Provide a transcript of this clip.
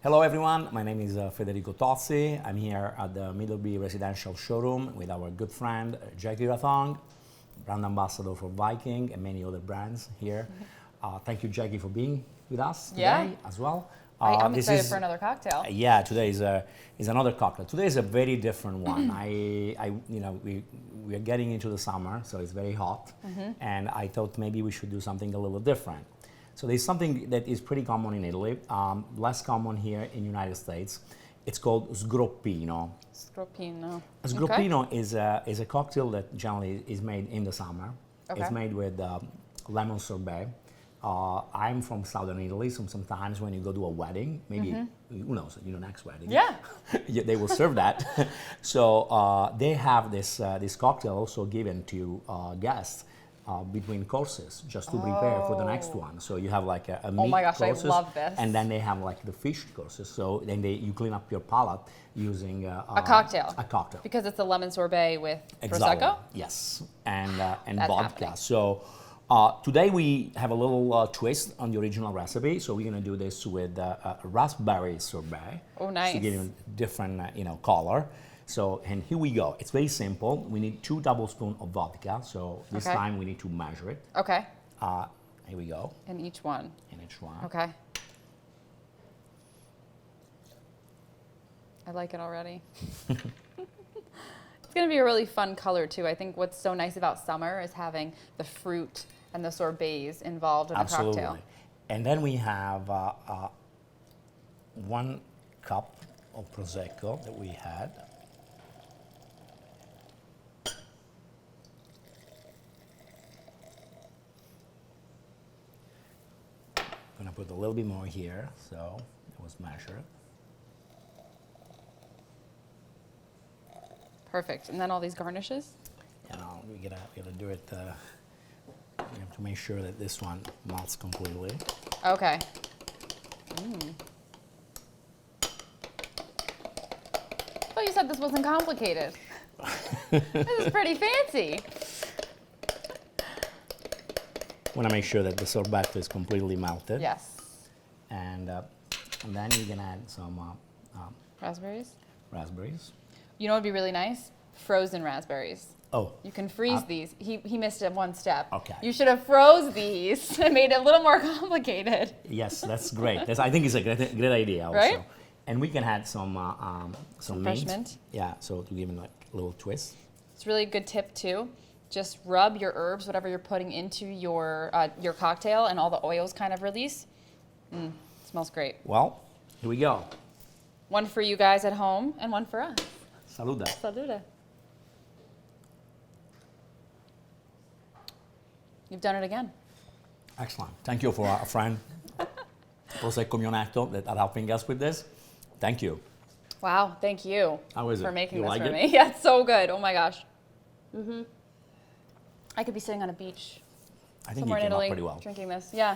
Hello everyone, my name is Federico Tozzi. I'm here at the Middleby Residential Showroom with our good friend Jackie Rothong, brand ambassador for Viking and many other brands here. Thank you, Jackie, for being with us today as well. I'm excited for another cocktail. Yeah, today is another cocktail. Today is a very different one. We are getting into the summer, so it's very hot, and I thought maybe we should do something a little different. So there's something that is pretty common in Italy, less common here in the United States. It's called Sgroppino. Sgroppino. Sgroppino is a cocktail that generally is made in the summer. Okay. It's made with lemon sorbet. I'm from southern Italy, so sometimes when you go to a wedding, maybe, who knows, next wedding. Yeah. They will serve that. So they have this cocktail also given to guests between courses, just to prepare for the next one. So you have like a meat Oh my gosh, courses, I love this. and then they have like the fish courses. So then you clean up your palate using A cocktail. A cocktail. Because it's a lemon sorbet with Exactly. Prosecco? Yes, and That's vodka. happening. So today we have a little twist on the original recipe. So we're gonna do this with a raspberry sorbet. Oh, nice. To give it a different, color. So, and here we go. It's very simple. We need 2 tablespoons of vodka. So this Okay. time we need to measure it. Okay. Here we go. In each one. In each one. Okay. I like it already. It's going to be a really fun color too. I think what's so nice about summer is having the fruit and the sorbets involved in Absolutely. a cocktail. And then we have 1 cup of Prosecco that we had. I'm gonna put a little bit more here, so it was measured. Perfect. And then all these garnishes? We gotta do it. We have to make sure that this one melts completely. Okay. Oh, you said this wasn't complicated. This is pretty fancy. Want to make sure that the sorbet is completely melted. Yes. And then you can add some Raspberries? raspberries. You know what would be really nice? Frozen raspberries. Oh, You can freeze these. He missed it one step. Okay. You should have froze these and made it a little more complicated. yes, that's great. I think it's a great idea also. Right? And we can add some fresh mint. mint. Yeah, so to give it like a little twist. It's a really good tip too. Just rub your herbs, whatever you're putting into your cocktail, and all the oils kind of release. Smells great. Well, here we go. One for you guys at home and one for us. Saluda. Salute. You've done it again. Excellent. Thank you for our friend Prosecco Mionetto that are helping us with this. Thank you. Wow, thank you How is it? for making You this like for it? me. Yeah, it's so good. Oh my gosh. I could be sitting on a beach I think you somewhere in came out Italy pretty well. drinking this. Yeah.